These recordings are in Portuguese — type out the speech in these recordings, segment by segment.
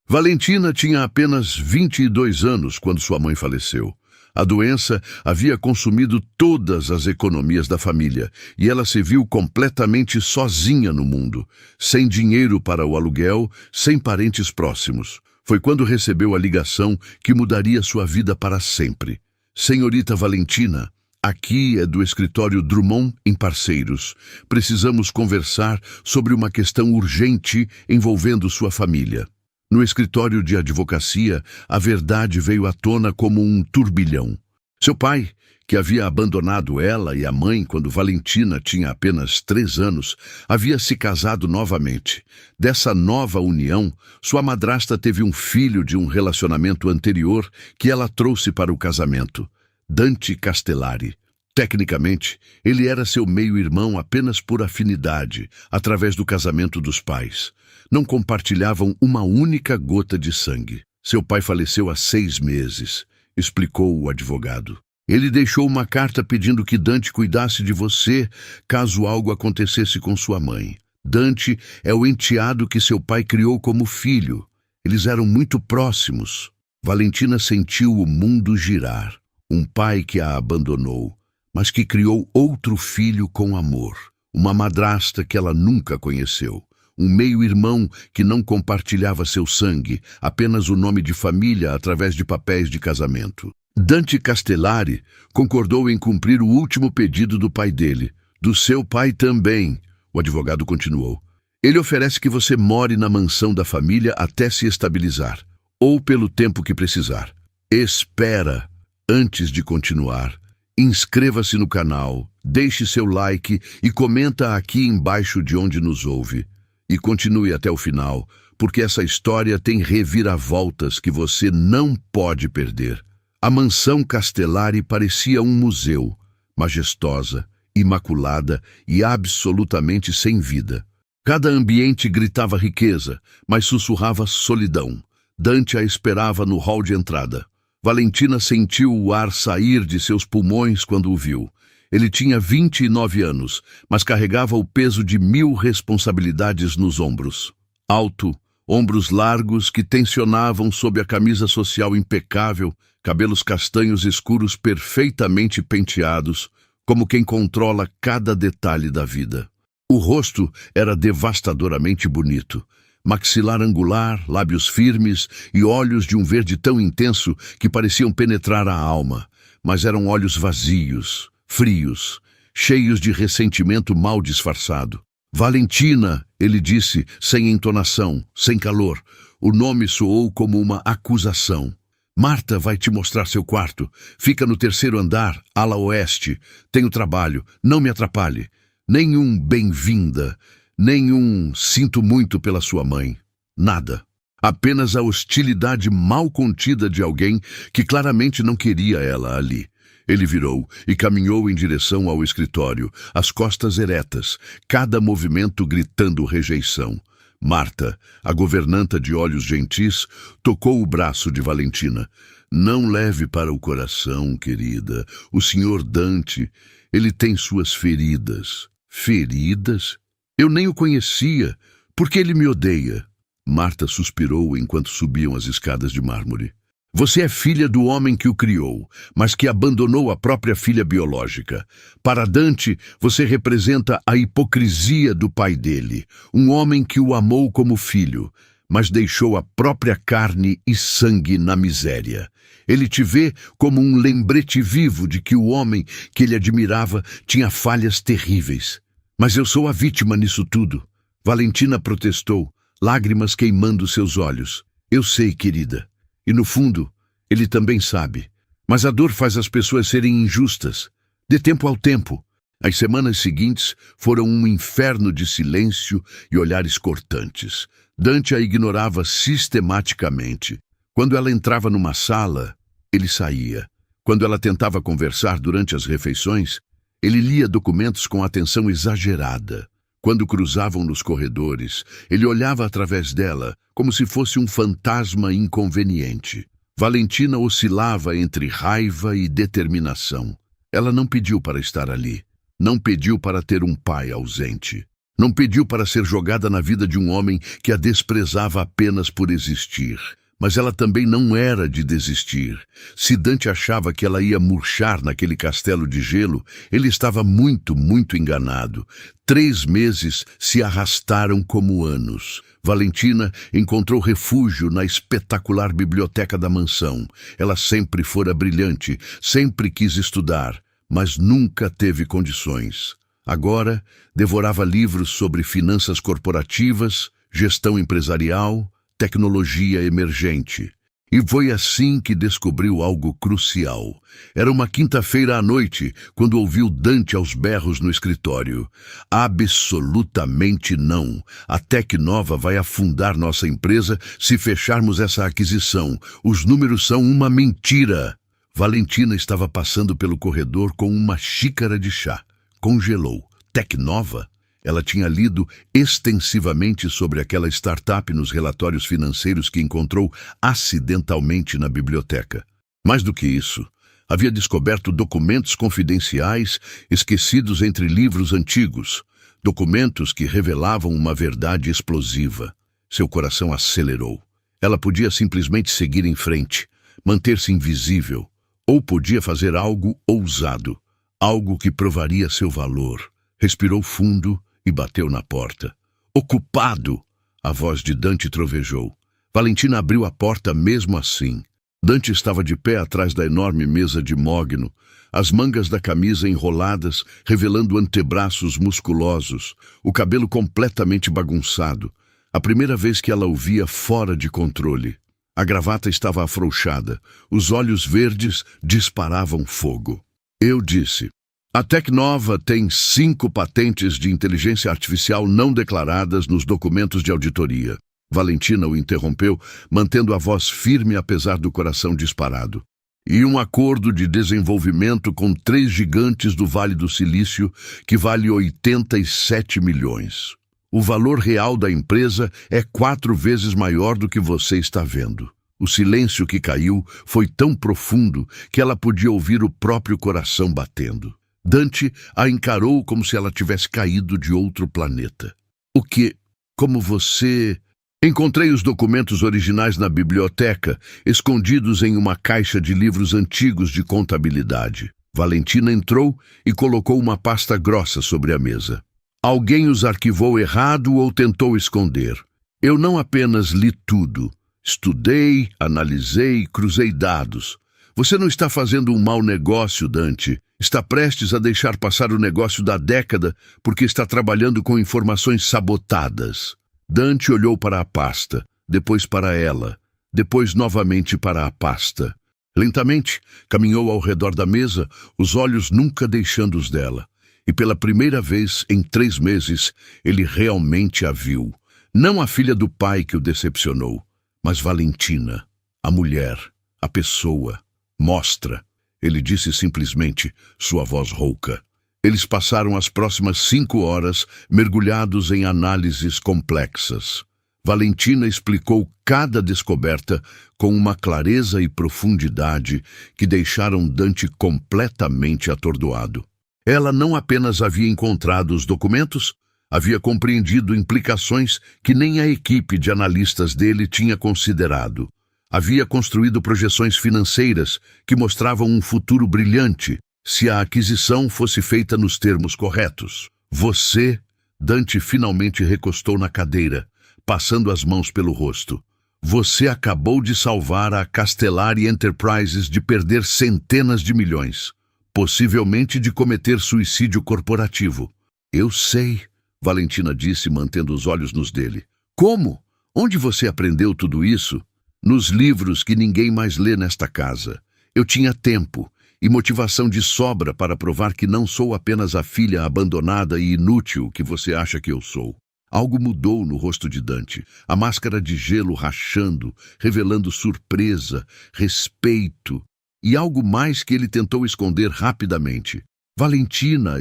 Valentina tinha apenas 22 anos quando sua mãe faleceu. A doença havia consumido todas as economias da família e ela se viu completamente sozinha no mundo, sem dinheiro para o aluguel, sem parentes próximos. Foi quando recebeu a ligação que mudaria sua vida para sempre. Senhorita Valentina, aqui é do escritório Drummond em Parceiros. Precisamos conversar sobre uma questão urgente envolvendo sua família. No escritório de advocacia, a verdade veio à tona como um turbilhão. Seu pai, que havia abandonado ela e a mãe quando Valentina tinha apenas 3 anos, havia se casado novamente. Dessa nova união, sua madrasta teve um filho de um relacionamento anterior que ela trouxe para o casamento, Dante Castellari. Tecnicamente, ele era seu meio-irmão apenas por afinidade, através do casamento dos pais. Não compartilhavam uma única gota de sangue. Seu pai faleceu há 6 meses, explicou o advogado. Ele deixou uma carta pedindo que Dante cuidasse de você caso algo acontecesse com sua mãe. Dante é o enteado que seu pai criou como filho. Eles eram muito próximos. Valentina sentiu o mundo girar. Um pai que a abandonou, mas que criou outro filho com amor. Uma madrasta que ela nunca conheceu. Um meio-irmão que não compartilhava seu sangue, apenas o nome de família através de papéis de casamento. Dante Castellari concordou em cumprir o último pedido do pai dele. Do seu pai também, o advogado continuou. Ele oferece que você more na mansão da família até se estabilizar, ou pelo tempo que precisar. Espera, antes de continuar, inscreva-se no canal, deixe seu like e comenta aqui embaixo de onde nos ouve. E continue até o final, porque essa história tem reviravoltas que você não pode perder. A mansão Castellari parecia um museu, majestosa, imaculada e absolutamente sem vida. Cada ambiente gritava riqueza, mas sussurrava solidão. Dante a esperava no hall de entrada. Valentina sentiu o ar sair de seus pulmões quando o viu. Ele tinha 29 anos, mas carregava o peso de 1000 responsabilidades nos ombros. Alto, ombros largos que tensionavam sob a camisa social impecável, cabelos castanhos escuros perfeitamente penteados, como quem controla cada detalhe da vida. O rosto era devastadoramente bonito. Maxilar angular, lábios firmes e olhos de um verde tão intenso que pareciam penetrar a alma, mas eram olhos vazios, frios, cheios de ressentimento mal disfarçado. Valentina, ele disse, sem entonação, sem calor. O nome soou como uma acusação. Marta vai te mostrar seu quarto. Fica no 3º andar, ala oeste. Tenho trabalho, não me atrapalhe. Nenhum bem-vinda, nenhum sinto muito pela sua mãe. Nada. Apenas a hostilidade mal contida de alguém que claramente não queria ela ali. Ele virou e caminhou em direção ao escritório, as costas eretas, cada movimento gritando rejeição. Marta, a governanta de olhos gentis, tocou o braço de Valentina. Não leve para o coração, querida. O senhor Dante, ele tem suas feridas. Feridas? Eu nem o conhecia. Por que ele me odeia? Marta suspirou enquanto subiam as escadas de mármore. Você é filha do homem que o criou, mas que abandonou a própria filha biológica. Para Dante, você representa a hipocrisia do pai dele, um homem que o amou como filho, mas deixou a própria carne e sangue na miséria. Ele te vê como um lembrete vivo de que o homem que ele admirava tinha falhas terríveis. Mas eu sou a vítima nisso tudo. Valentina protestou, lágrimas queimando seus olhos. Eu sei, querida. E no fundo, ele também sabe. Mas a dor faz as pessoas serem injustas. Dê tempo ao tempo. As semanas seguintes foram um inferno de silêncio e olhares cortantes. Dante a ignorava sistematicamente. Quando ela entrava numa sala, ele saía. Quando ela tentava conversar durante as refeições, ele lia documentos com atenção exagerada. Quando cruzavam nos corredores, ele olhava através dela, como se fosse um fantasma inconveniente. Valentina oscilava entre raiva e determinação. Ela não pediu para estar ali. Não pediu para ter um pai ausente. Não pediu para ser jogada na vida de um homem que a desprezava apenas por existir. Mas ela também não era de desistir. Se Dante achava que ela ia murchar naquele castelo de gelo, ele estava muito enganado. 3 meses se arrastaram como anos. Valentina encontrou refúgio na espetacular biblioteca da mansão. Ela sempre fora brilhante, sempre quis estudar, mas nunca teve condições. Agora, devorava livros sobre finanças corporativas, gestão empresarial, tecnologia emergente. E foi assim que descobriu algo crucial. Era uma quinta-feira à noite, quando ouviu Dante aos berros no escritório. Absolutamente não. A Tecnova vai afundar nossa empresa se fecharmos essa aquisição. Os números são uma mentira. Valentina estava passando pelo corredor com uma xícara de chá. Congelou. Tecnova? Ela tinha lido extensivamente sobre aquela startup nos relatórios financeiros que encontrou acidentalmente na biblioteca. Mais do que isso, havia descoberto documentos confidenciais esquecidos entre livros antigos, documentos que revelavam uma verdade explosiva. Seu coração acelerou. Ela podia simplesmente seguir em frente, manter-se invisível, ou podia fazer algo ousado, algo que provaria seu valor. Respirou fundo e bateu na porta. Ocupado! A voz de Dante trovejou. Valentina abriu a porta mesmo assim. Dante estava de pé atrás da enorme mesa de mogno, as mangas da camisa enroladas, revelando antebraços musculosos, o cabelo completamente bagunçado. A primeira vez que ela o via fora de controle. A gravata estava afrouxada, os olhos verdes disparavam fogo. Eu disse: a Tecnova tem 5 patentes de inteligência artificial não declaradas nos documentos de auditoria. Valentina o interrompeu, mantendo a voz firme apesar do coração disparado. E um acordo de desenvolvimento com 3 gigantes do Vale do Silício, que vale 87 milhões. O valor real da empresa é 4 vezes maior do que você está vendo. O silêncio que caiu foi tão profundo que ela podia ouvir o próprio coração batendo. Dante a encarou como se ela tivesse caído de outro planeta. O que? Como você... Encontrei os documentos originais na biblioteca, escondidos em uma caixa de livros antigos de contabilidade. Valentina entrou e colocou uma pasta grossa sobre a mesa. Alguém os arquivou errado ou tentou esconder. Eu não apenas li tudo. Estudei, analisei, cruzei dados. Você não está fazendo um mau negócio, Dante. Está prestes a deixar passar o negócio da década porque está trabalhando com informações sabotadas. Dante olhou para a pasta, depois para ela, depois novamente para a pasta. Lentamente, caminhou ao redor da mesa, os olhos nunca deixando os dela. E pela primeira vez em 3 meses, ele realmente a viu. Não a filha do pai que o decepcionou, mas Valentina, a mulher, a pessoa. Mostra. Ele disse simplesmente, sua voz rouca. Eles passaram as próximas 5 horas mergulhados em análises complexas. Valentina explicou cada descoberta com uma clareza e profundidade que deixaram Dante completamente atordoado. Ela não apenas havia encontrado os documentos, havia compreendido implicações que nem a equipe de analistas dele tinha considerado. Havia construído projeções financeiras que mostravam um futuro brilhante se a aquisição fosse feita nos termos corretos. Você, Dante finalmente recostou na cadeira, passando as mãos pelo rosto. Você acabou de salvar a Castellari Enterprises de perder centenas de milhões, possivelmente de cometer suicídio corporativo. Eu sei, Valentina disse, mantendo os olhos nos dele. Como? Onde você aprendeu tudo isso? Nos livros que ninguém mais lê nesta casa. Eu tinha tempo e motivação de sobra para provar que não sou apenas a filha abandonada e inútil que você acha que eu sou. Algo mudou no rosto de Dante, a máscara de gelo rachando, revelando surpresa, respeito e algo mais que ele tentou esconder rapidamente. Valentina,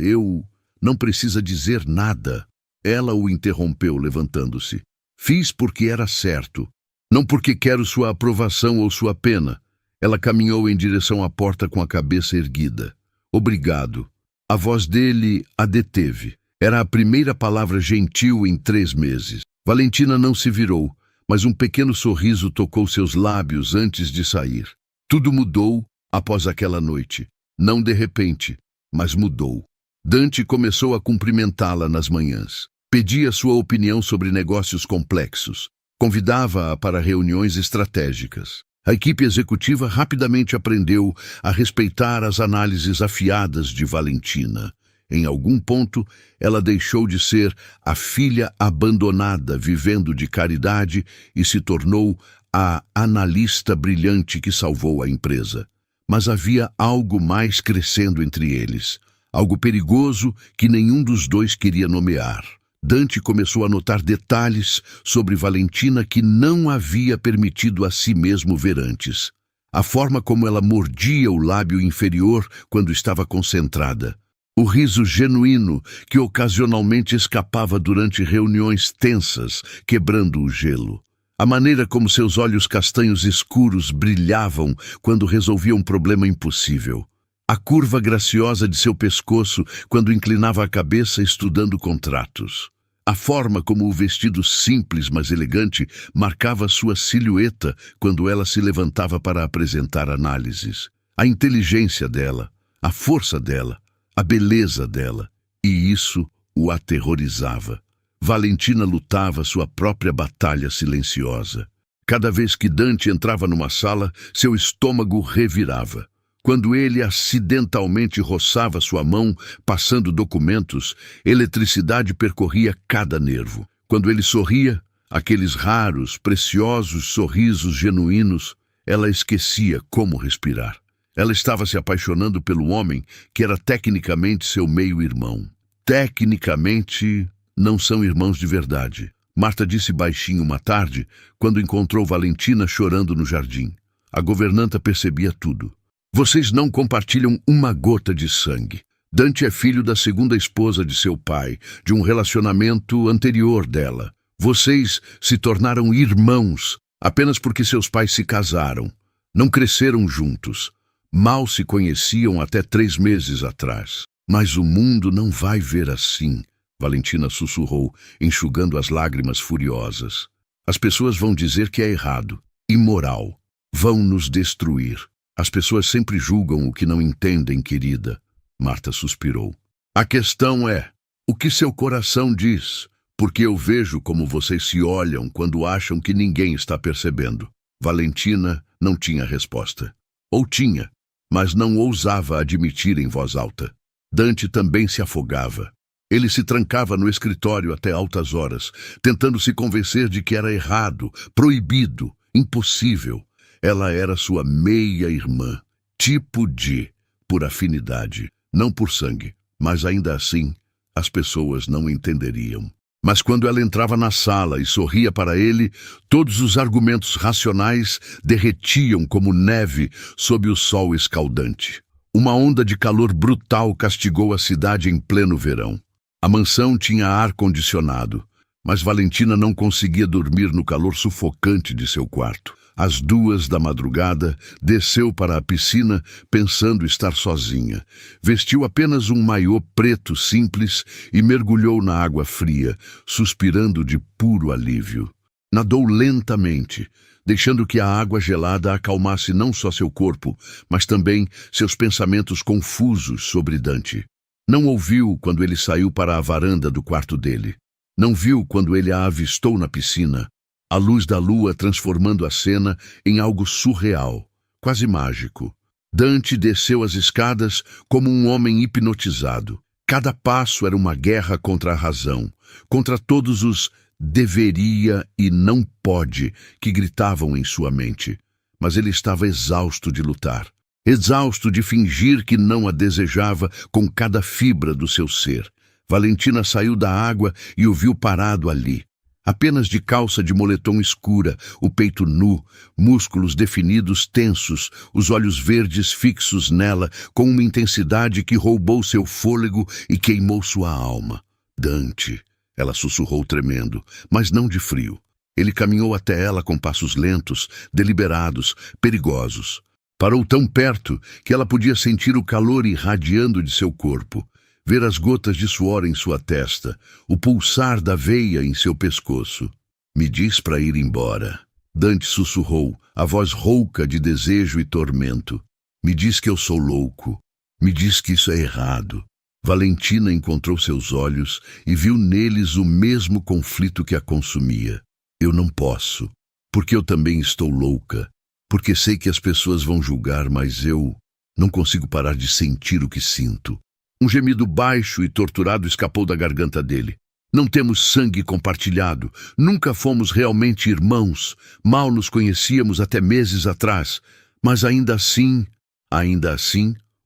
não precisa dizer nada. Ela o interrompeu, levantando-se. Fiz porque era certo. Não porque quero sua aprovação ou sua pena. Ela caminhou em direção à porta com a cabeça erguida. Obrigado. A voz dele a deteve. Era a primeira palavra gentil em 3 meses. Valentina não se virou, mas um pequeno sorriso tocou seus lábios antes de sair. Tudo mudou após aquela noite. Não de repente, mas mudou. Dante começou a cumprimentá-la nas manhãs. Pedia sua opinião sobre negócios complexos. Convidava-a para reuniões estratégicas. A equipe executiva rapidamente aprendeu a respeitar as análises afiadas de Valentina. Em algum ponto, ela deixou de ser a filha abandonada vivendo de caridade e se tornou a analista brilhante que salvou a empresa. Mas havia algo mais crescendo entre eles, algo perigoso que nenhum dos dois queria nomear. Dante começou a notar detalhes sobre Valentina que não havia permitido a si mesmo ver antes. A forma como ela mordia o lábio inferior quando estava concentrada. O riso genuíno que ocasionalmente escapava durante reuniões tensas, quebrando o gelo. A maneira como seus olhos castanhos escuros brilhavam quando resolvia um problema impossível. A curva graciosa de seu pescoço quando inclinava a cabeça estudando contratos. A forma como o vestido simples, mas elegante, marcava sua silhueta quando ela se levantava para apresentar análises. A inteligência dela, a força dela, a beleza dela, e isso o aterrorizava. Valentina lutava sua própria batalha silenciosa. Cada vez que Dante entrava numa sala, seu estômago revirava. Quando ele acidentalmente roçava sua mão, passando documentos, eletricidade percorria cada nervo. Quando ele sorria, aqueles raros, preciosos sorrisos genuínos, ela esquecia como respirar. Ela estava se apaixonando pelo homem que era tecnicamente seu meio-irmão. Tecnicamente, não são irmãos de verdade. Marta disse baixinho uma tarde, quando encontrou Valentina chorando no jardim. A governanta percebia tudo. Vocês não compartilham uma gota de sangue. Dante é filho da segunda esposa de seu pai, de um relacionamento anterior dela. Vocês se tornaram irmãos apenas porque seus pais se casaram. Não cresceram juntos. Mal se conheciam até 3 meses atrás. Mas o mundo não vai ver assim, Valentina sussurrou, enxugando as lágrimas furiosas. As pessoas vão dizer que é errado, imoral. Vão nos destruir. As pessoas sempre julgam o que não entendem, querida. Marta suspirou. A questão é, o que seu coração diz? Porque eu vejo como vocês se olham quando acham que ninguém está percebendo. Valentina não tinha resposta. Ou tinha, mas não ousava admitir em voz alta. Dante também se afogava. Ele se trancava no escritório até altas horas, tentando se convencer de que era errado, proibido, impossível. Ela era sua meia-irmã, tipo de, por afinidade, não por sangue, mas ainda assim, as pessoas não entenderiam. Mas quando ela entrava na sala e sorria para ele, todos os argumentos racionais derretiam como neve sob o sol escaldante. Uma onda de calor brutal castigou a cidade em pleno verão. A mansão tinha ar-condicionado, mas Valentina não conseguia dormir no calor sufocante de seu quarto. Às 2 da madrugada, desceu para a piscina pensando estar sozinha. Vestiu apenas um maiô preto simples e mergulhou na água fria, suspirando de puro alívio. Nadou lentamente, deixando que a água gelada acalmasse não só seu corpo, mas também seus pensamentos confusos sobre Dante. Não ouviu quando ele saiu para a varanda do quarto dele. Não viu quando ele a avistou na piscina, a luz da lua transformando a cena em algo surreal, quase mágico. Dante desceu as escadas como um homem hipnotizado. Cada passo era uma guerra contra a razão, contra todos os deveria e não pode que gritavam em sua mente. Mas ele estava exausto de lutar, exausto de fingir que não a desejava com cada fibra do seu ser. Valentina saiu da água e o viu parado ali, apenas de calça de moletom escura, o peito nu, músculos definidos tensos, os olhos verdes fixos nela, com uma intensidade que roubou seu fôlego e queimou sua alma. Dante, ela sussurrou tremendo, mas não de frio. Ele caminhou até ela com passos lentos, deliberados, perigosos. Parou tão perto que ela podia sentir o calor irradiando de seu corpo. ver as gotas de suor em sua testa, o pulsar da veia em seu pescoço. Me diz para ir embora. Dante sussurrou, a voz rouca de desejo e tormento. Me diz que eu sou louco. Me diz que isso é errado. Valentina encontrou seus olhos e viu neles o mesmo conflito que a consumia. Eu não posso, porque eu também estou louca. Porque sei que as pessoas vão julgar, mas eu não consigo parar de sentir o que sinto. Um gemido baixo e torturado escapou da garganta dele. Não temos sangue compartilhado. Nunca fomos realmente irmãos. Mal nos conhecíamos até meses atrás. Mas ainda assim,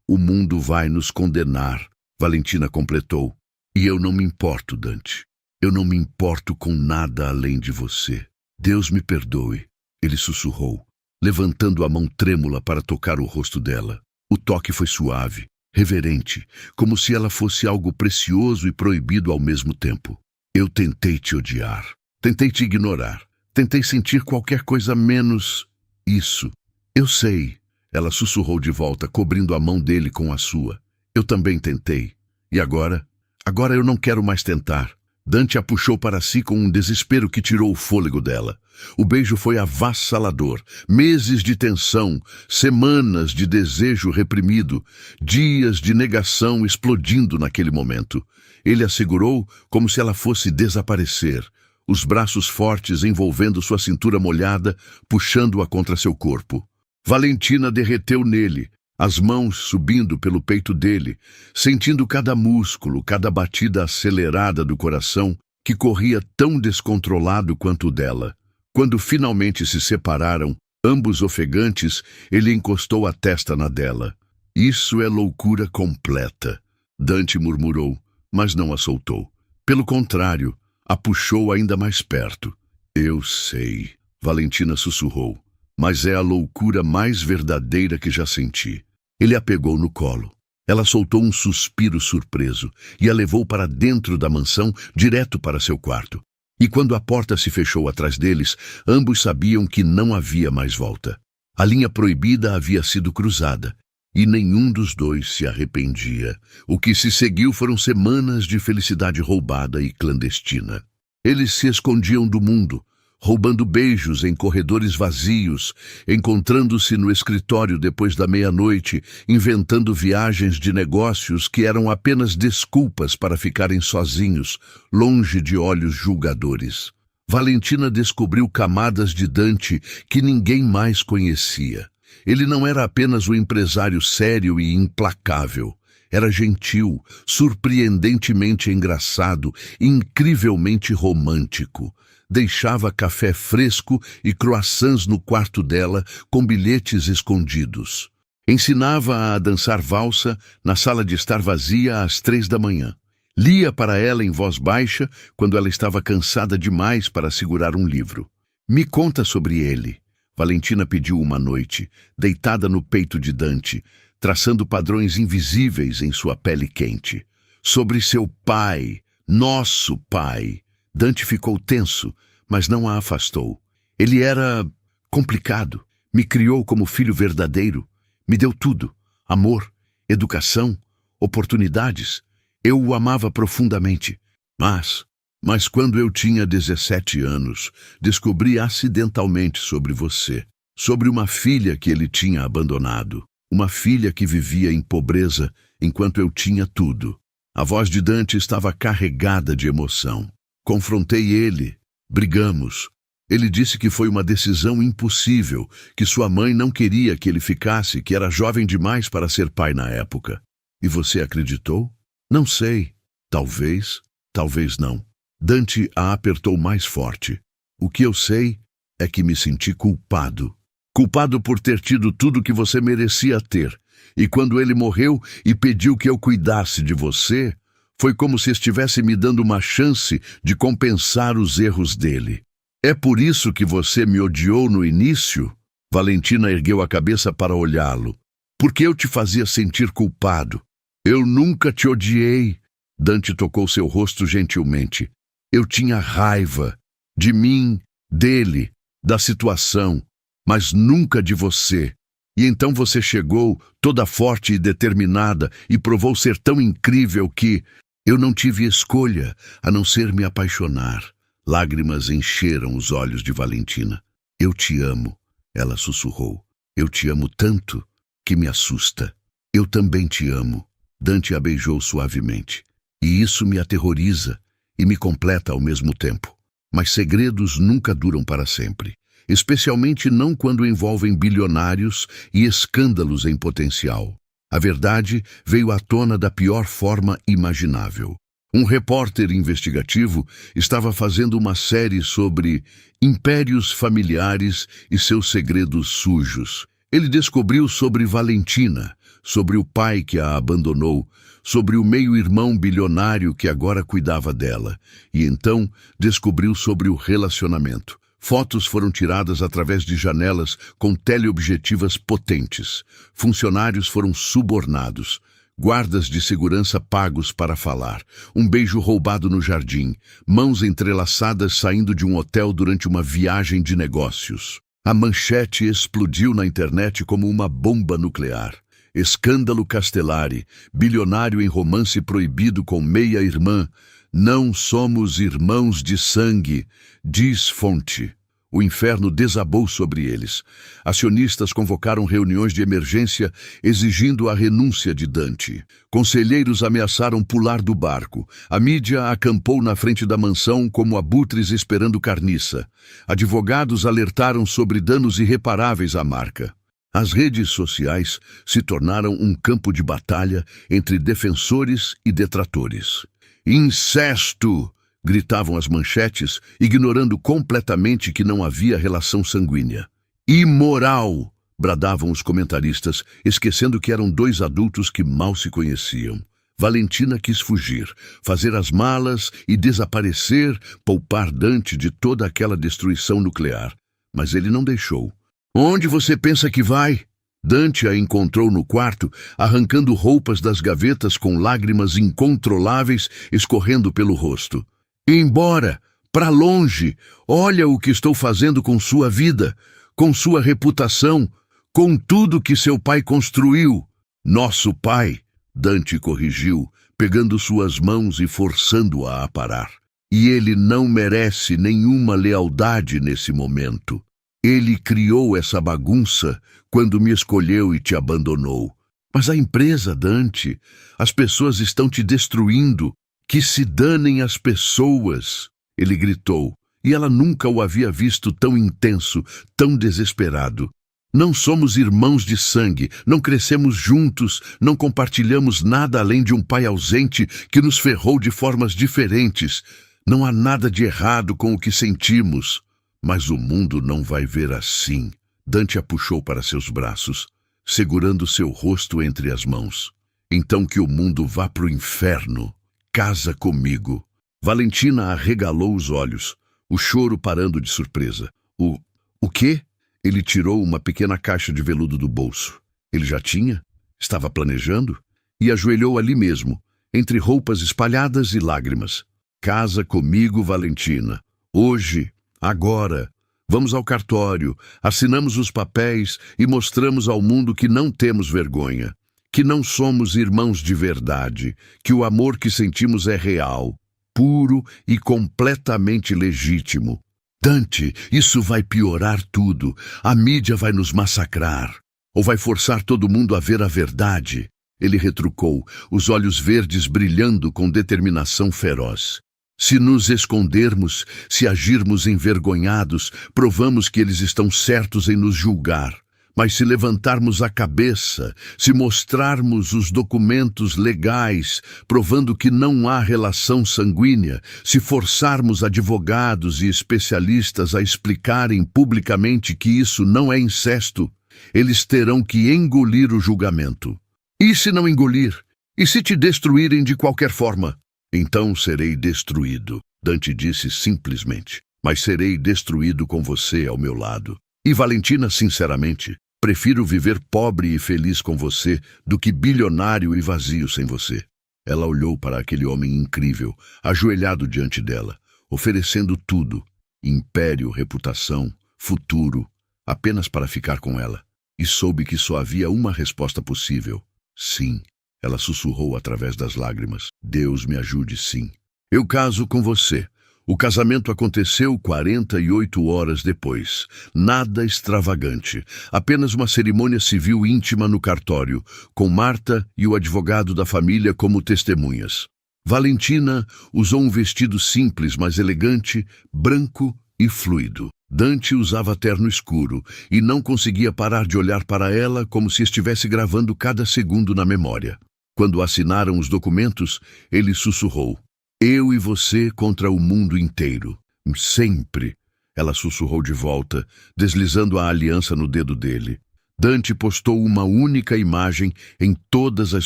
o mundo vai nos condenar. Valentina completou. E eu não me importo, Dante. Eu não me importo com nada além de você. Deus me perdoe, ele sussurrou, levantando a mão trêmula para tocar o rosto dela. O toque foi suave, reverente, como se ela fosse algo precioso e proibido ao mesmo tempo. Eu tentei te odiar, tentei te ignorar, tentei sentir qualquer coisa menos isso. Eu sei, ela sussurrou de volta, cobrindo a mão dele com a sua. Eu também tentei. E agora? Agora eu não quero mais tentar. Dante a puxou para si com um desespero que tirou o fôlego dela. O beijo foi avassalador. Meses de tensão, semanas de desejo reprimido, dias de negação explodindo naquele momento. Ele a segurou como se ela fosse desaparecer, os braços fortes envolvendo sua cintura molhada, puxando-a contra seu corpo. Valentina derreteu nele, as mãos subindo pelo peito dele, sentindo cada músculo, cada batida acelerada do coração que corria tão descontrolado quanto o dela. Quando finalmente se separaram, ambos ofegantes, ele encostou a testa na dela. Isso é loucura completa, Dante murmurou, mas não a soltou. Pelo contrário, a puxou ainda mais perto. Eu sei, Valentina sussurrou, mas é a loucura mais verdadeira que já senti. Ele a pegou no colo. Ela soltou um suspiro surpreso e a levou para dentro da mansão, direto para seu quarto. E quando a porta se fechou atrás deles, ambos sabiam que não havia mais volta. A linha proibida havia sido cruzada, e nenhum dos dois se arrependia. O que se seguiu foram semanas de felicidade roubada e clandestina. Eles se escondiam do mundo, roubando beijos em corredores vazios, encontrando-se no escritório depois da meia-noite, inventando viagens de negócios que eram apenas desculpas para ficarem sozinhos, longe de olhos julgadores. Valentina descobriu camadas de Dante que ninguém mais conhecia. Ele não era apenas um empresário sério e implacável. Era gentil, surpreendentemente engraçado, incrivelmente romântico. Deixava café fresco e croissants no quarto dela com bilhetes escondidos. Ensinava-a a dançar valsa na sala de estar vazia às 3 da manhã. Lia para ela em voz baixa quando ela estava cansada demais para segurar um livro. Me conta sobre ele, Valentina pediu uma noite, deitada no peito de Dante, traçando padrões invisíveis em sua pele quente. Sobre seu pai, nosso pai. Dante ficou tenso, mas não a afastou. Ele era complicado. Me criou como filho verdadeiro. Me deu tudo. Amor, educação, oportunidades. Eu o amava profundamente. Mas quando eu tinha 17 anos, descobri acidentalmente sobre você. Sobre uma filha que ele tinha abandonado. Uma filha que vivia em pobreza enquanto eu tinha tudo. A voz de Dante estava carregada de emoção. Confrontei ele. Brigamos. Ele disse que foi uma decisão impossível, que sua mãe não queria que ele ficasse, que era jovem demais para ser pai na época. E você acreditou? Não sei. Talvez, talvez não. Dante a apertou mais forte. O que eu sei é que me senti culpado. Culpado por ter tido tudo que você merecia ter. E quando ele morreu e pediu que eu cuidasse de você, foi como se estivesse me dando uma chance de compensar os erros dele. É por isso que você me odiou no início? Valentina ergueu a cabeça para olhá-lo. Porque eu te fazia sentir culpado. Eu nunca te odiei. Dante tocou seu rosto gentilmente. Eu tinha raiva. De mim, dele, da situação. Mas nunca de você. E então você chegou, toda forte e determinada, e provou ser tão incrível que eu não tive escolha a não ser me apaixonar. Lágrimas encheram os olhos de Valentina. Eu te amo, ela sussurrou. Eu te amo tanto que me assusta. Eu também te amo. Dante a beijou suavemente. E isso me aterroriza e me completa ao mesmo tempo. Mas segredos nunca duram para sempre, especialmente não quando envolvem bilionários e escândalos em potencial. A verdade veio à tona da pior forma imaginável. Um repórter investigativo estava fazendo uma série sobre impérios familiares e seus segredos sujos. Ele descobriu sobre Valentina, sobre o pai que a abandonou, sobre o meio-irmão bilionário que agora cuidava dela, e então descobriu sobre o relacionamento. Fotos foram tiradas através de janelas com teleobjetivas potentes. Funcionários foram subornados. Guardas de segurança pagos para falar. Um beijo roubado no jardim. Mãos entrelaçadas saindo de um hotel durante uma viagem de negócios. A manchete explodiu na internet como uma bomba nuclear. Escândalo Castellari, bilionário em romance proibido com meia-irmã. Não somos irmãos de sangue, diz fonte. O inferno desabou sobre eles. Acionistas convocaram reuniões de emergência exigindo a renúncia de Dante. Conselheiros ameaçaram pular do barco. A mídia acampou na frente da mansão como abutres esperando carniça. Advogados alertaram sobre danos irreparáveis à marca. As redes sociais se tornaram um campo de batalha entre defensores e detratores. Incesto! Gritavam as manchetes, ignorando completamente que não havia relação sanguínea. Imoral! Bradavam os comentaristas, esquecendo que eram dois adultos que mal se conheciam. Valentina quis fugir, fazer as malas e desaparecer, poupar Dante de toda aquela destruição nuclear. Mas ele não deixou. Onde você pensa que vai? Dante a encontrou no quarto, arrancando roupas das gavetas com lágrimas incontroláveis escorrendo pelo rosto. Embora, para longe, olha o que estou fazendo com sua vida, com sua reputação, com tudo que seu pai construiu. Nosso pai, Dante corrigiu, pegando suas mãos e forçando-a a parar. E ele não merece nenhuma lealdade nesse momento. Ele criou essa bagunça quando me escolheu e te abandonou. Mas a empresa, Dante, as pessoas estão te destruindo. Que se danem as pessoas, ele gritou, e ela nunca o havia visto tão intenso, tão desesperado. Não somos irmãos de sangue, não crescemos juntos, não compartilhamos nada além de um pai ausente que nos ferrou de formas diferentes. Não há nada de errado com o que sentimos. Mas o mundo não vai ver assim. Dante a puxou para seus braços, segurando seu rosto entre as mãos. Então que o mundo vá para o inferno. Casa comigo. Valentina arregalou os olhos, o choro parando de surpresa. O quê? Ele tirou uma pequena caixa de veludo do bolso. Ele já tinha? Estava planejando? E ajoelhou ali mesmo, entre roupas espalhadas e lágrimas. Casa comigo, Valentina. Hoje, agora. Vamos ao cartório, assinamos os papéis e mostramos ao mundo que não temos vergonha. Que não somos irmãos de verdade, que o amor que sentimos é real, puro e completamente legítimo. Dante, isso vai piorar tudo. A mídia vai nos massacrar. Ou vai forçar todo mundo a ver a verdade. Ele retrucou, os olhos verdes brilhando com determinação feroz. Se nos escondermos, se agirmos envergonhados, provamos que eles estão certos em nos julgar. Mas se levantarmos a cabeça, se mostrarmos os documentos legais, provando que não há relação sanguínea, se forçarmos advogados e especialistas a explicarem publicamente que isso não é incesto, eles terão que engolir o julgamento. E se não engolir? E se te destruírem de qualquer forma? Então serei destruído, Dante disse simplesmente. Mas serei destruído com você ao meu lado. E Valentina, sinceramente, prefiro viver pobre e feliz com você do que bilionário e vazio sem você. Ela olhou para aquele homem incrível, ajoelhado diante dela, oferecendo tudo, império, reputação, futuro, apenas para ficar com ela. e soube que só havia uma resposta possível. Sim, ela sussurrou através das lágrimas. Deus me ajude, sim. Eu caso com você. O casamento aconteceu 48 horas depois. Nada extravagante. Apenas uma cerimônia civil íntima no cartório, com Marta e o advogado da família como testemunhas. Valentina usou um vestido simples, mas elegante, branco e fluido. Dante usava terno escuro e não conseguia parar de olhar para ela como se estivesse gravando cada segundo na memória. Quando assinaram os documentos, ele sussurrou. Eu e você contra o mundo inteiro. Sempre. Ela sussurrou de volta, deslizando a aliança no dedo dele. Dante postou uma única imagem em todas as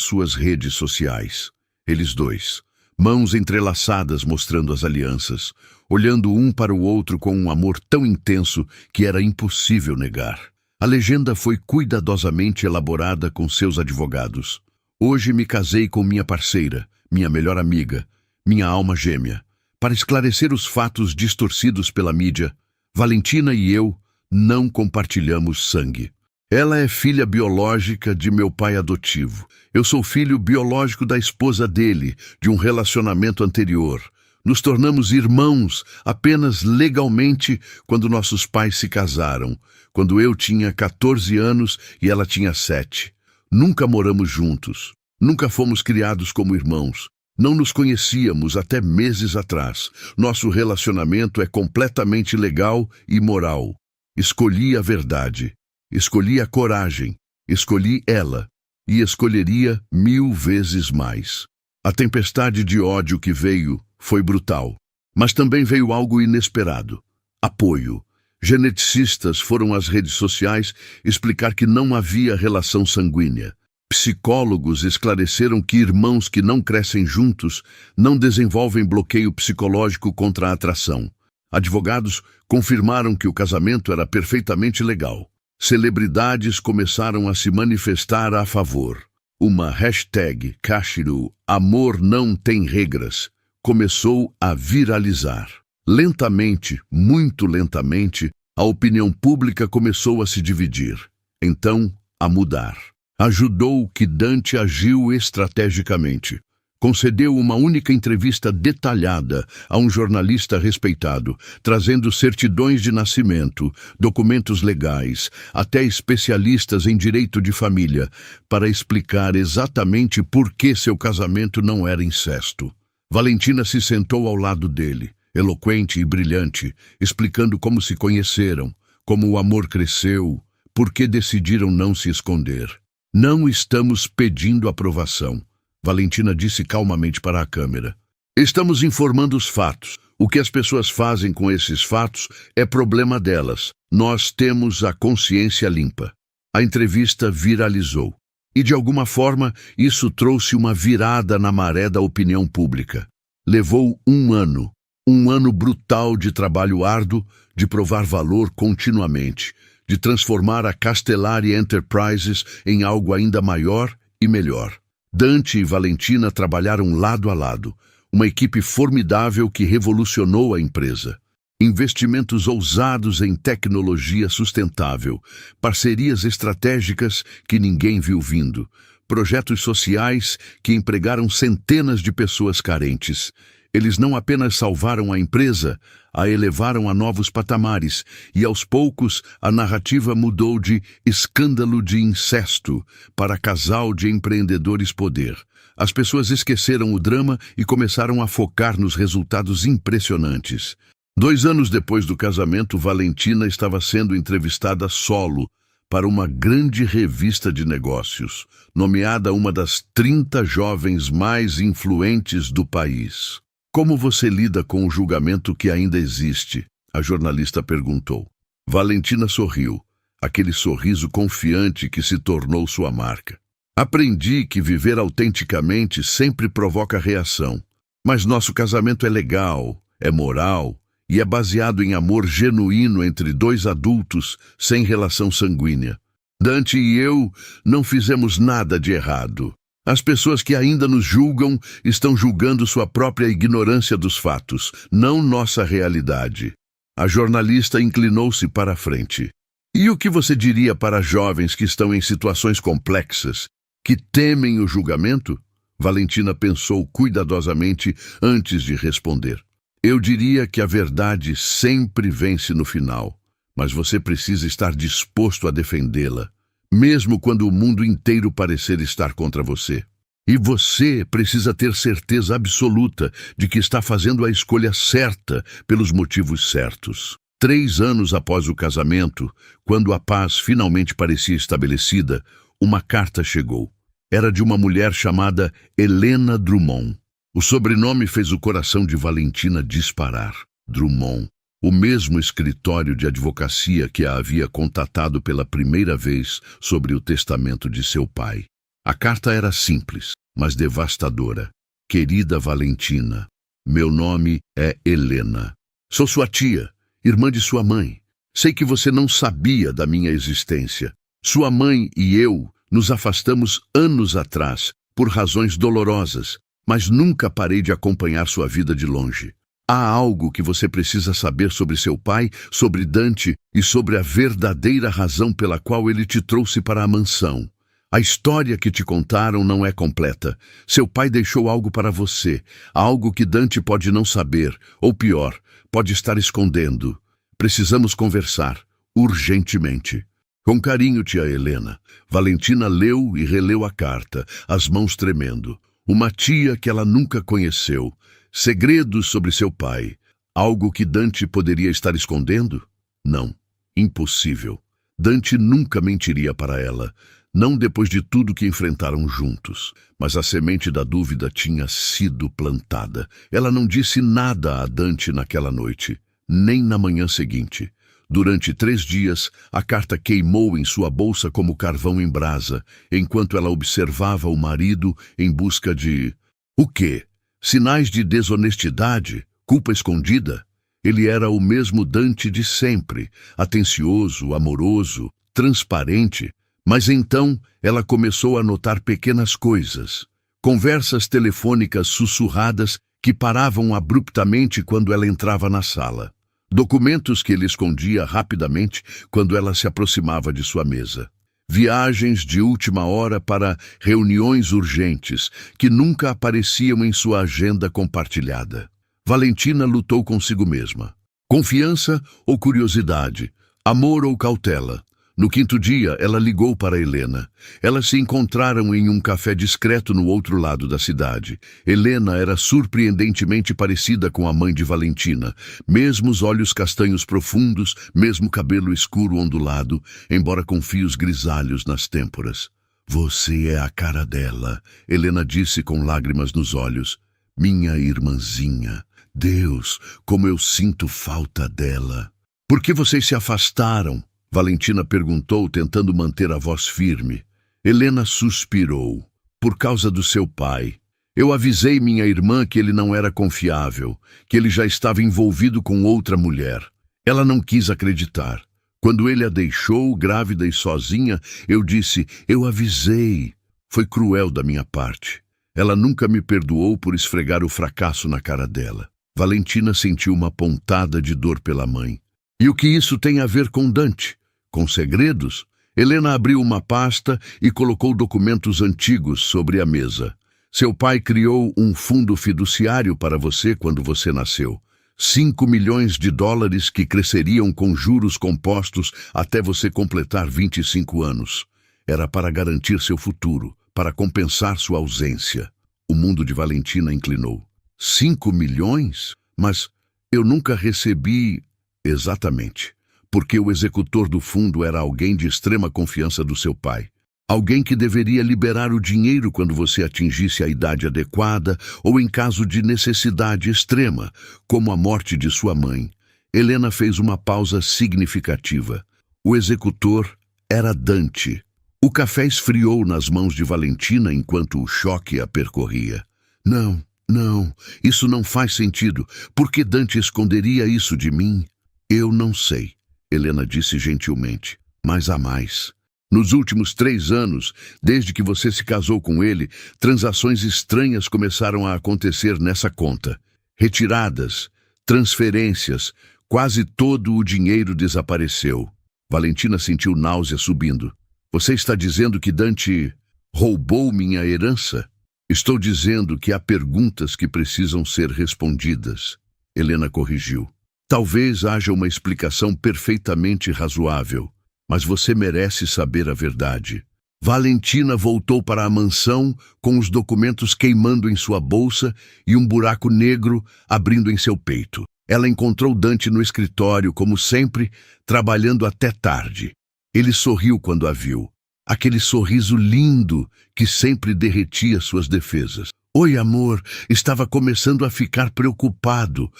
suas redes sociais. Eles dois, mãos entrelaçadas mostrando as alianças, olhando um para o outro com um amor tão intenso que era impossível negar. A legenda foi cuidadosamente elaborada com seus advogados. Hoje me casei com minha parceira, minha melhor amiga, minha alma gêmea. Para esclarecer os fatos distorcidos pela mídia, Valentina e eu não compartilhamos sangue. Ela é filha biológica de meu pai adotivo. Eu sou filho biológico da esposa dele, de um relacionamento anterior. Nos tornamos irmãos apenas legalmente quando nossos pais se casaram, quando eu tinha 14 anos e ela tinha 7. Nunca moramos juntos. Nunca fomos criados como irmãos. Não nos conhecíamos até meses atrás. Nosso relacionamento é completamente legal e moral. Escolhi a verdade. Escolhi a coragem. Escolhi ela. E escolheria 1000 vezes mais. A tempestade de ódio que veio foi brutal. Mas também veio algo inesperado. Apoio. Geneticistas foram às redes sociais explicar que não havia relação sanguínea. Psicólogos esclareceram que irmãos que não crescem juntos não desenvolvem bloqueio psicológico contra a atração. Advogados confirmaram que o casamento era perfeitamente legal. Celebridades começaram a se manifestar a favor. Uma hashtag, Cashiru, amor não tem regras, começou a viralizar. Lentamente, muito lentamente, a opinião pública começou a se dividir. Então, a mudar. Ajudou que Dante agiu estrategicamente. Concedeu uma única entrevista detalhada a um jornalista respeitado, trazendo certidões de nascimento, documentos legais, até especialistas em direito de família, para explicar exatamente por que seu casamento não era incesto. Valentina se sentou ao lado dele, eloquente e brilhante, explicando como se conheceram, como o amor cresceu, por que decidiram não se esconder. Não estamos pedindo aprovação, Valentina disse calmamente para a câmera. Estamos informando os fatos. O que as pessoas fazem com esses fatos é problema delas. Nós temos a consciência limpa. A entrevista viralizou. E, de alguma forma, isso trouxe uma virada na maré da opinião pública. Levou um ano brutal de trabalho árduo, de provar valor continuamente, de transformar a Castellari Enterprises em algo ainda maior e melhor. Dante e Valentina trabalharam lado a lado, uma equipe formidável que revolucionou a empresa. Investimentos ousados em tecnologia sustentável, parcerias estratégicas que ninguém viu vindo, projetos sociais que empregaram centenas de pessoas carentes. Eles não apenas salvaram a empresa, a elevaram a novos patamares, e aos poucos a narrativa mudou de escândalo de incesto para casal de empreendedores poder. As pessoas esqueceram o drama e começaram a focar nos resultados impressionantes. 2 anos depois do casamento, Valentina estava sendo entrevistada solo para uma grande revista de negócios, nomeada uma das 30 jovens mais influentes do país. Como você lida com o julgamento que ainda existe? A jornalista perguntou. Valentina sorriu, aquele sorriso confiante que se tornou sua marca. Aprendi que viver autenticamente sempre provoca reação, mas nosso casamento é legal, é moral e é baseado em amor genuíno entre 2 adultos sem relação sanguínea. Dante e eu não fizemos nada de errado. As pessoas que ainda nos julgam estão julgando sua própria ignorância dos fatos, não nossa realidade. A jornalista inclinou-se para a frente. E o que você diria para jovens que estão em situações complexas, que temem o julgamento? Valentina pensou cuidadosamente antes de responder. Eu diria que a verdade sempre vence no final, mas você precisa estar disposto a defendê-la, mesmo quando o mundo inteiro parecer estar contra você. E você precisa ter certeza absoluta de que está fazendo a escolha certa pelos motivos certos. 3 anos após o casamento, quando a paz finalmente parecia estabelecida, uma carta chegou. Era de uma mulher chamada Helena Drummond. O sobrenome fez o coração de Valentina disparar. Drummond, o mesmo escritório de advocacia que a havia contatado pela primeira vez sobre o testamento de seu pai. A carta era simples, mas devastadora. Querida Valentina, meu nome é Helena. Sou sua tia, irmã de sua mãe. Sei que você não sabia da minha existência. Sua mãe e eu nos afastamos anos atrás, por razões dolorosas, mas nunca parei de acompanhar sua vida de longe. Há algo que você precisa saber sobre seu pai, sobre Dante e sobre a verdadeira razão pela qual ele te trouxe para a mansão. A história que te contaram não é completa. Seu pai deixou algo para você, algo que Dante pode não saber, ou pior, pode estar escondendo. Precisamos conversar, urgentemente. Com carinho, tia Helena. Valentina leu e releu a carta, as mãos tremendo. Uma tia que ela nunca conheceu. Segredos sobre seu pai. Algo que Dante poderia estar escondendo? Não. Impossível. Dante nunca mentiria para ela. Não depois de tudo que enfrentaram juntos. Mas a semente da dúvida tinha sido plantada. Ela não disse nada a Dante naquela noite, nem na manhã seguinte. Durante 3 dias, a carta queimou em sua bolsa como carvão em brasa, enquanto ela observava o marido em busca de... O quê? Sinais de desonestidade? Culpa escondida? Ele era o mesmo Dante de sempre, atencioso, amoroso, transparente. Mas então ela começou a notar pequenas coisas. Conversas telefônicas sussurradas que paravam abruptamente quando ela entrava na sala. Documentos que ele escondia rapidamente quando ela se aproximava de sua mesa. Viagens de última hora para reuniões urgentes que nunca apareciam em sua agenda compartilhada. Valentina lutou consigo mesma. Confiança ou curiosidade? Amor ou cautela? No 5º dia, ela ligou para Helena. Elas se encontraram em um café discreto no outro lado da cidade. Helena era surpreendentemente parecida com a mãe de Valentina. Mesmos olhos castanhos profundos, mesmo cabelo escuro ondulado, embora com fios grisalhos nas têmporas. Você é a cara dela, Helena disse com lágrimas nos olhos. Minha irmãzinha. Deus, como eu sinto falta dela. Por que vocês se afastaram? Valentina perguntou, tentando manter a voz firme. Helena suspirou. Por causa do seu pai. Eu avisei minha irmã que ele não era confiável, que ele já estava envolvido com outra mulher. Ela não quis acreditar. Quando ele a deixou, grávida e sozinha, eu disse, eu avisei. Foi cruel da minha parte. Ela nunca me perdoou por esfregar o fracasso na cara dela. Valentina sentiu uma pontada de dor pela mãe. E o que isso tem a ver com Dante? Com segredos? Helena abriu uma pasta e colocou documentos antigos sobre a mesa. Seu pai criou um fundo fiduciário para você quando você nasceu. 5 milhões de dólares que cresceriam com juros compostos até você completar 25 anos. Era para garantir seu futuro, para compensar sua ausência. O mundo de Valentina inclinou. 5 milhões? Mas eu nunca recebi... Exatamente. Porque o executor do fundo era alguém de extrema confiança do seu pai. Alguém que deveria liberar o dinheiro quando você atingisse a idade adequada ou em caso de necessidade extrema, como a morte de sua mãe. Helena fez uma pausa significativa. O executor era Dante. O café esfriou nas mãos de Valentina enquanto o choque a percorria. Não, isso não faz sentido. Por que Dante esconderia isso de mim? Eu não sei. Helena disse gentilmente, mas há mais. Nos últimos 3 anos, desde que você se casou com ele, transações estranhas começaram a acontecer nessa conta. Retiradas, transferências, quase todo o dinheiro desapareceu. Valentina sentiu náusea subindo. Você está dizendo que Dante roubou minha herança? Estou dizendo que há perguntas que precisam ser respondidas. Helena corrigiu. Talvez haja uma explicação perfeitamente razoável, mas você merece saber a verdade. Valentina voltou para a mansão com os documentos queimando em sua bolsa e um buraco negro abrindo em seu peito. Ela encontrou Dante no escritório, como sempre, trabalhando até tarde. Ele sorriu quando a viu. Aquele sorriso lindo que sempre derretia suas defesas. Oi, amor, estava começando a ficar preocupado.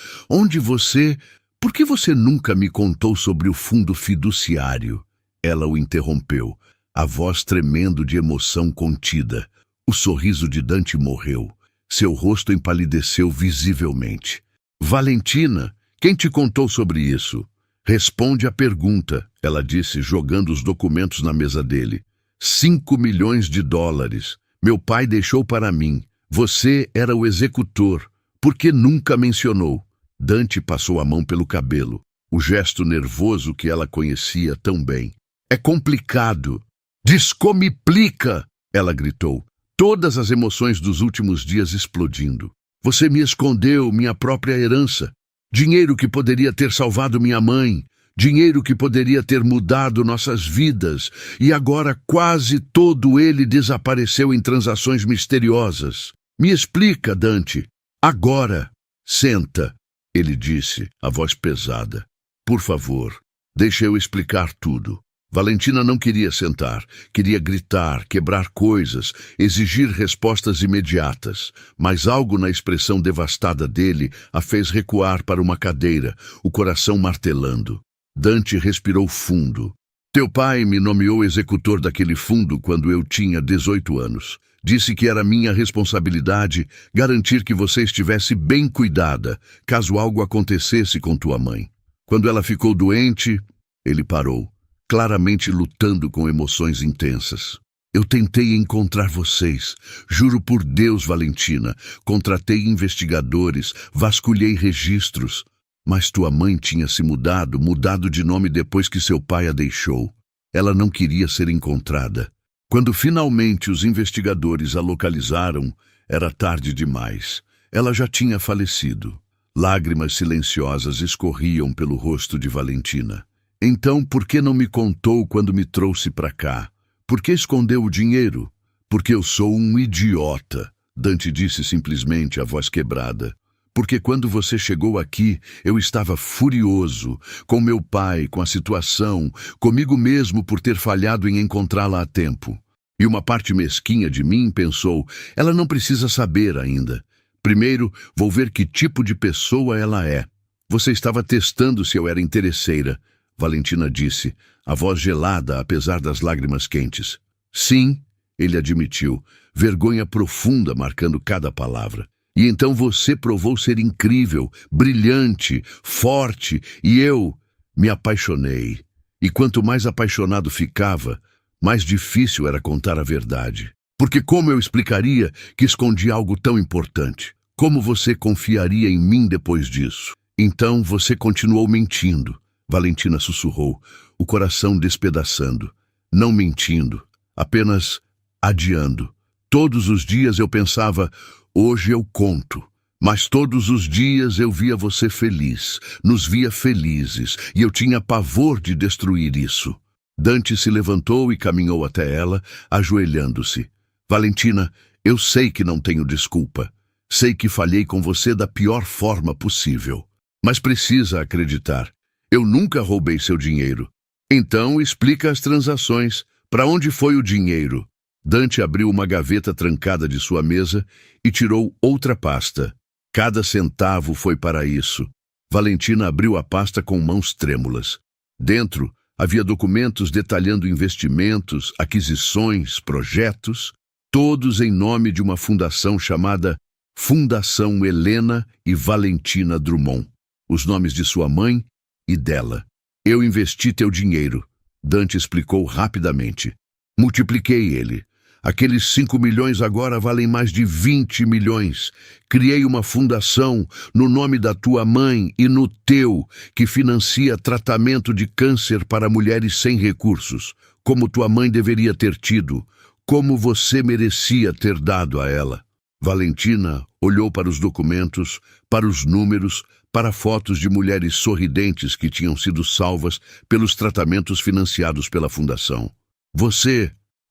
Por que você nunca me contou sobre o fundo fiduciário? Ela o interrompeu, a voz tremendo de emoção contida. O sorriso de Dante morreu. Seu rosto empalideceu visivelmente. Valentina, quem te contou sobre isso? Responde a pergunta, ela disse, jogando os documentos na mesa dele. 5 milhões de dólares. Meu pai deixou para mim. Você era o executor. Por que nunca mencionou? Dante passou a mão pelo cabelo, o gesto nervoso que ela conhecia tão bem. É complicado. Descomiplica! Ela gritou, todas as emoções dos últimos dias explodindo. Você me escondeu minha própria herança. Dinheiro que poderia ter salvado minha mãe. Dinheiro que poderia ter mudado nossas vidas. E agora quase todo ele desapareceu em transações misteriosas. Me explica, Dante. Agora. Senta, ele disse, a voz pesada. Por favor, deixe eu explicar tudo. Valentina não queria sentar, queria gritar, quebrar coisas, exigir respostas imediatas, mas algo na expressão devastada dele a fez recuar para uma cadeira, o coração martelando. Dante respirou fundo. Teu pai me nomeou executor daquele fundo quando eu tinha 18 anos. Disse que era minha responsabilidade garantir que você estivesse bem cuidada, caso algo acontecesse com tua mãe. Quando ela ficou doente, ele parou, claramente lutando com emoções intensas. Eu tentei encontrar vocês. Juro por Deus, Valentina. Contratei investigadores, vasculhei registros. Mas tua mãe tinha se mudado de nome depois que seu pai a deixou. Ela não queria ser encontrada. Quando finalmente os investigadores a localizaram, era tarde demais. Ela já tinha falecido. Lágrimas silenciosas escorriam pelo rosto de Valentina. Então, por que não me contou quando me trouxe para cá? Por que escondeu o dinheiro? Porque eu sou um idiota, Dante disse simplesmente, a voz quebrada. Porque quando você chegou aqui, eu estava furioso, com meu pai, com a situação, comigo mesmo por ter falhado em encontrá-la a tempo. E uma parte mesquinha de mim pensou, ela não precisa saber ainda. Primeiro, vou ver que tipo de pessoa ela é. Você estava testando se eu era interesseira, Valentina disse, a voz gelada apesar das lágrimas quentes. Sim, ele admitiu, vergonha profunda marcando cada palavra. E então você provou ser incrível, brilhante, forte, e eu me apaixonei. E quanto mais apaixonado ficava, mais difícil era contar a verdade. Porque como eu explicaria que escondi algo tão importante? Como você confiaria em mim depois disso? Então você continuou mentindo, Valentina sussurrou, o coração despedaçando. Não mentindo, apenas adiando. Todos os dias eu pensava, hoje eu conto. Mas todos os dias eu via você feliz, nos via felizes, e eu tinha pavor de destruir isso. Dante se levantou e caminhou até ela, ajoelhando-se. Valentina, eu sei que não tenho desculpa. Sei que falhei com você da pior forma possível. Mas precisa acreditar. Eu nunca roubei seu dinheiro. Então explica as transações. Para onde foi o dinheiro? Dante abriu uma gaveta trancada de sua mesa e tirou outra pasta. Cada centavo foi para isso. Valentina abriu a pasta com mãos trêmulas. Dentro havia documentos detalhando investimentos, aquisições, projetos, todos em nome de uma fundação chamada Fundação Helena e Valentina Drummond. Os nomes de sua mãe e dela. Eu investi teu dinheiro, Dante explicou rapidamente. Multipliquei ele. Aqueles 5 milhões agora valem mais de 20 milhões. Criei uma fundação no nome da tua mãe e no teu, que financia tratamento de câncer para mulheres sem recursos, como tua mãe deveria ter tido, como você merecia ter dado a ela. Valentina olhou para os documentos, para os números, para fotos de mulheres sorridentes que tinham sido salvas pelos tratamentos financiados pela fundação.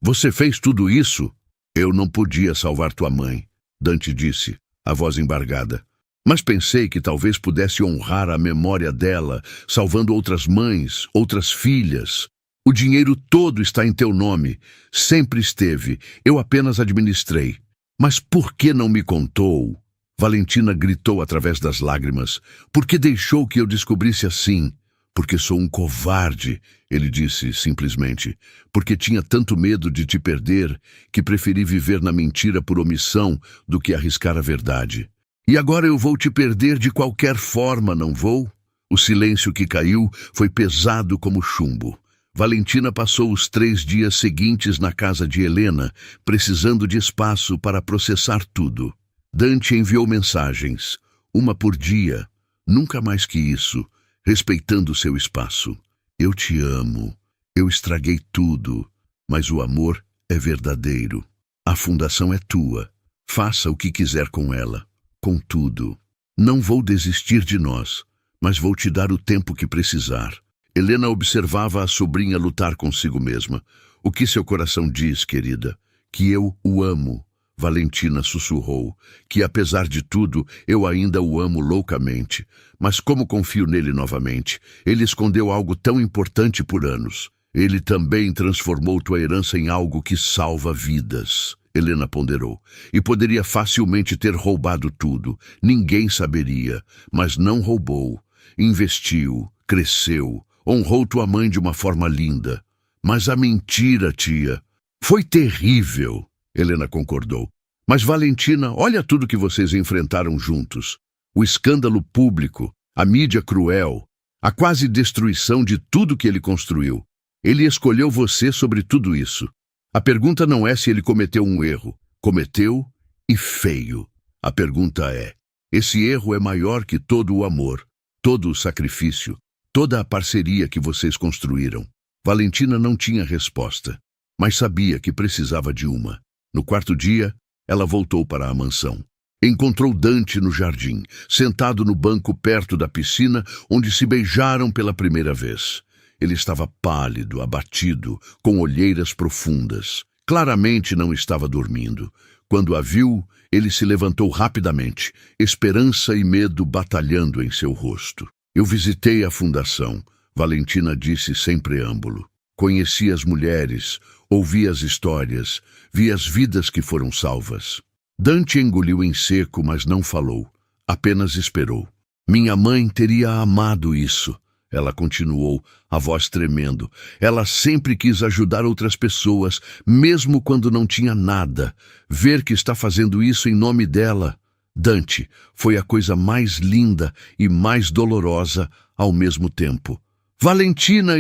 Você fez tudo isso? Eu não podia salvar tua mãe, Dante disse, a voz embargada. Mas pensei que talvez pudesse honrar a memória dela, salvando outras mães, outras filhas. O dinheiro todo está em teu nome. Sempre esteve. Eu apenas administrei. Mas por que não me contou? Valentina gritou através das lágrimas. Por que deixou que eu descobrisse assim? Porque sou um covarde, ele disse simplesmente. Porque tinha tanto medo de te perder que preferi viver na mentira por omissão do que arriscar a verdade. E agora eu vou te perder de qualquer forma, não vou? O silêncio que caiu foi pesado como chumbo. Valentina passou os 3 dias seguintes na casa de Helena, precisando de espaço para processar tudo. Dante enviou mensagens, uma por dia, nunca mais que isso, respeitando seu espaço. Eu te amo, eu estraguei tudo, mas o amor é verdadeiro. A fundação é tua, faça o que quiser com ela, com tudo. Não vou desistir de nós, mas vou te dar o tempo que precisar. Helena observava a sobrinha lutar consigo mesma. O que seu coração diz, querida? Que eu o amo. Valentina sussurrou, que apesar de tudo, eu ainda o amo loucamente. Mas como confio nele novamente? Ele escondeu algo tão importante por anos. Ele também transformou tua herança em algo que salva vidas. Helena ponderou. E poderia facilmente ter roubado tudo. Ninguém saberia, mas não roubou. Investiu, cresceu, honrou tua mãe de uma forma linda. Mas a mentira, tia, foi terrível. Helena concordou. Mas Valentina, olha tudo que vocês enfrentaram juntos. O escândalo público, a mídia cruel, a quase destruição de tudo que ele construiu. Ele escolheu você sobre tudo isso. A pergunta não é se ele cometeu um erro. Cometeu e feio. A pergunta é, esse erro é maior que todo o amor, todo o sacrifício, toda a parceria que vocês construíram. Valentina não tinha resposta, mas sabia que precisava de uma. No 4º dia, ela voltou para a mansão. Encontrou Dante no jardim, sentado no banco perto da piscina, onde se beijaram pela primeira vez. Ele estava pálido, abatido, com olheiras profundas. Claramente não estava dormindo. Quando a viu, ele se levantou rapidamente, esperança e medo batalhando em seu rosto. Eu visitei a fundação, Valentina disse sem preâmbulo. Conheci as mulheres, ouvi as histórias, vi as vidas que foram salvas. Dante engoliu em seco, mas não falou. Apenas esperou. Minha mãe teria amado isso. Ela continuou, a voz tremendo. Ela sempre quis ajudar outras pessoas, mesmo quando não tinha nada. Ver que está fazendo isso em nome dela. Dante, foi a coisa mais linda e mais dolorosa ao mesmo tempo. Valentina,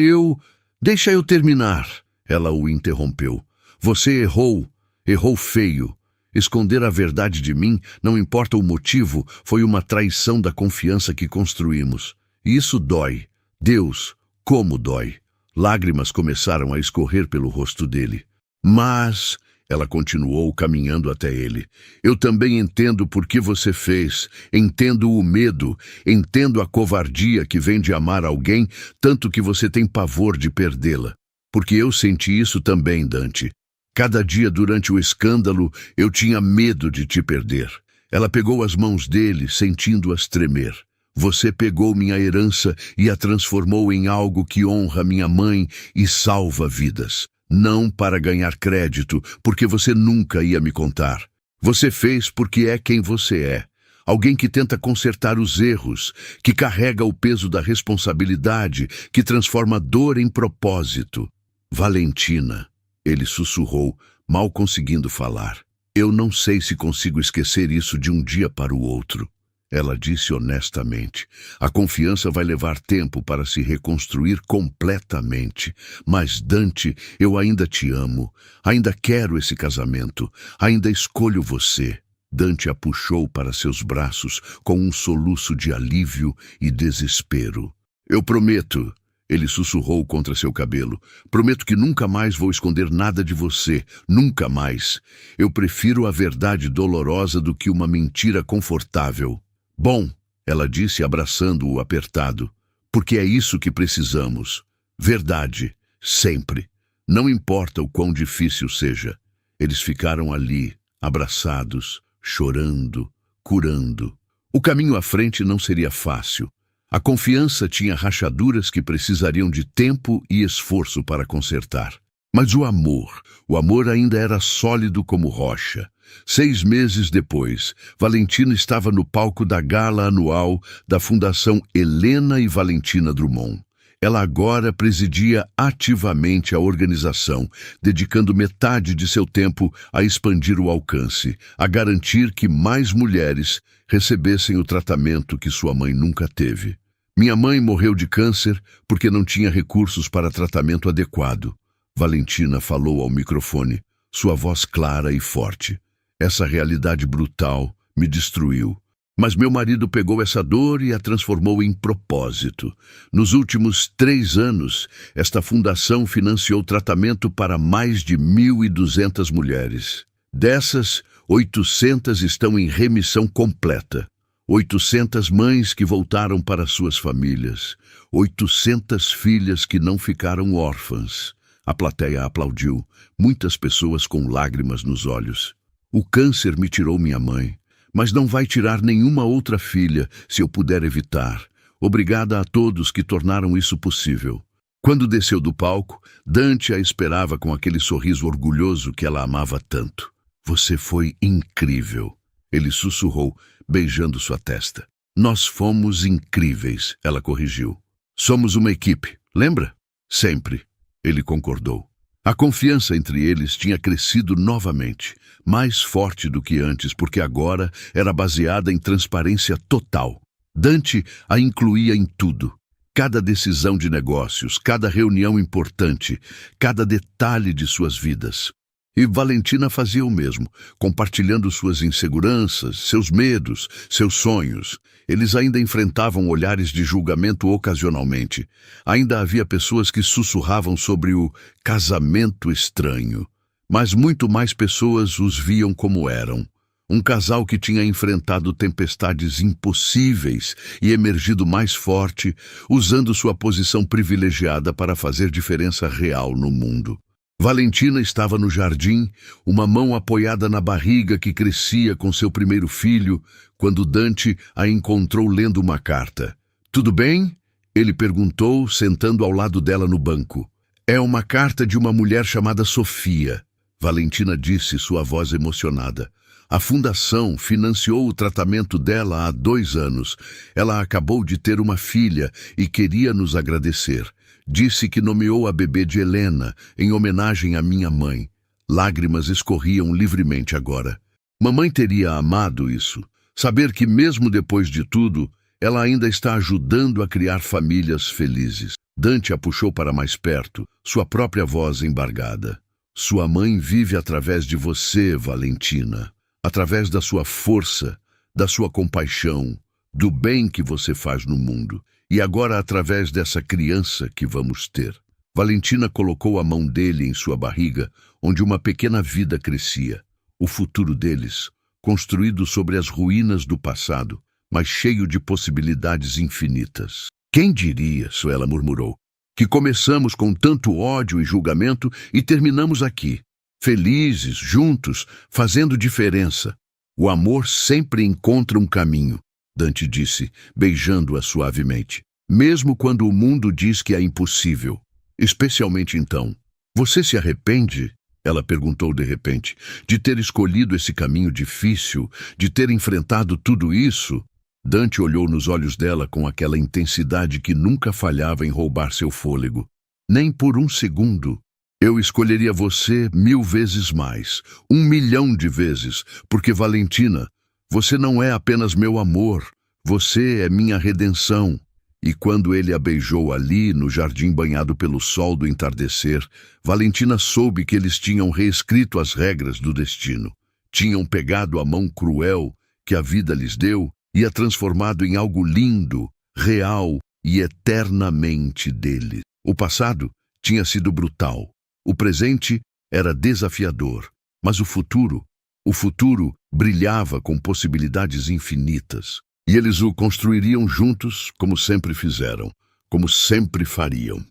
Deixa eu terminar. Ela o interrompeu. Você errou feio. Esconder a verdade de mim, não importa o motivo, foi uma traição da confiança que construímos. E isso dói. Deus, como dói. Lágrimas começaram a escorrer pelo rosto dele. Mas, ela continuou caminhando até ele, eu também entendo por que você fez, entendo o medo, entendo a covardia que vem de amar alguém, tanto que você tem pavor de perdê-la. Porque eu senti isso também, Dante. Cada dia durante o escândalo, eu tinha medo de te perder. Ela pegou as mãos dele, sentindo-as tremer. Você pegou minha herança e a transformou em algo que honra minha mãe e salva vidas. Não para ganhar crédito, porque você nunca ia me contar. Você fez porque é quem você é. Alguém que tenta consertar os erros, que carrega o peso da responsabilidade, que transforma dor em propósito. Valentina, ele sussurrou, mal conseguindo falar. Eu não sei se consigo esquecer isso de um dia para o outro. Ela disse honestamente. A confiança vai levar tempo para se reconstruir completamente. Mas, Dante, eu ainda te amo. Ainda quero esse casamento. Ainda escolho você. Dante a puxou para seus braços com um soluço de alívio e desespero. Eu prometo, ele sussurrou contra seu cabelo. Prometo que nunca mais vou esconder nada de você. Nunca mais. Eu prefiro a verdade dolorosa do que uma mentira confortável. Bom, ela disse abraçando-o apertado, porque é isso que precisamos. Verdade, sempre. Não importa o quão difícil seja. Eles ficaram ali, abraçados, chorando, curando. O caminho à frente não seria fácil. A confiança tinha rachaduras que precisariam de tempo e esforço para consertar. Mas o amor ainda era sólido como rocha. 6 meses depois, Valentina estava no palco da gala anual da Fundação Helena e Valentina Drummond. Ela agora presidia ativamente a organização, dedicando metade de seu tempo a expandir o alcance, a garantir que mais mulheres recebessem o tratamento que sua mãe nunca teve. Minha mãe morreu de câncer porque não tinha recursos para tratamento adequado. Valentina falou ao microfone, sua voz clara e forte. Essa realidade brutal me destruiu. Mas meu marido pegou essa dor e a transformou em propósito. Nos últimos 3 anos, esta fundação financiou tratamento para mais de 1.200 mulheres. Dessas, 800 estão em remissão completa. 800 mães que voltaram para suas famílias. 800 filhas que não ficaram órfãs. A plateia aplaudiu, muitas pessoas com lágrimas nos olhos. O câncer me tirou minha mãe. Mas não vai tirar nenhuma outra filha, se eu puder evitar. Obrigada a todos que tornaram isso possível. Quando desceu do palco, Dante a esperava com aquele sorriso orgulhoso que ela amava tanto. Você foi incrível, ele sussurrou, beijando sua testa. Nós fomos incríveis, ela corrigiu. Somos uma equipe, lembra? Sempre, ele concordou. A confiança entre eles tinha crescido novamente, mais forte do que antes, porque agora era baseada em transparência total. Dante a incluía em tudo. Cada decisão de negócios, cada reunião importante, cada detalhe de suas vidas. E Valentina fazia o mesmo, compartilhando suas inseguranças, seus medos, seus sonhos. Eles ainda enfrentavam olhares de julgamento ocasionalmente. Ainda havia pessoas que sussurravam sobre o casamento estranho. Mas muito mais pessoas os viam como eram. Um casal que tinha enfrentado tempestades impossíveis e emergido mais forte, usando sua posição privilegiada para fazer diferença real no mundo. Valentina estava no jardim, uma mão apoiada na barriga que crescia com seu primeiro filho, quando Dante a encontrou lendo uma carta. Tudo bem? Ele perguntou, sentando ao lado dela no banco. É uma carta de uma mulher chamada Sofia. Valentina disse, sua voz emocionada. A fundação financiou o tratamento dela há 2 anos. Ela acabou de ter uma filha e queria nos agradecer. Disse que nomeou a bebê de Helena, em homenagem à minha mãe. Lágrimas escorriam livremente agora. Mamãe teria amado isso. Saber que mesmo depois de tudo, ela ainda está ajudando a criar famílias felizes. Dante a puxou para mais perto, sua própria voz embargada. Sua mãe vive através de você, Valentina. Através da sua força, da sua compaixão, do bem que você faz no mundo. E agora através dessa criança que vamos ter. Valentina colocou a mão dele em sua barriga, onde uma pequena vida crescia. O futuro deles, construído sobre as ruínas do passado, mas cheio de possibilidades infinitas. Quem diria, Suela murmurou, que começamos com tanto ódio e julgamento e terminamos aqui, felizes, juntos, fazendo diferença. O amor sempre encontra um caminho, Dante disse, beijando-a suavemente. Mesmo quando o mundo diz que é impossível. Especialmente então. Você se arrepende? Ela perguntou de repente. De ter escolhido esse caminho difícil? De ter enfrentado tudo isso? Dante olhou nos olhos dela com aquela intensidade que nunca falhava em roubar seu fôlego. Nem por um segundo. Eu escolheria você 1000 vezes mais. 1 milhão de vezes. Porque, Valentina, você não é apenas meu amor. Você é minha redenção. E quando ele a beijou ali, no jardim banhado pelo sol do entardecer, Valentina soube que eles tinham reescrito as regras do destino. Tinham pegado a mão cruel que a vida lhes deu e a transformado em algo lindo, real e eternamente dele. O passado tinha sido brutal. O presente era desafiador. Mas o futuro brilhava com possibilidades infinitas. E eles o construiriam juntos, como sempre fizeram, como sempre fariam.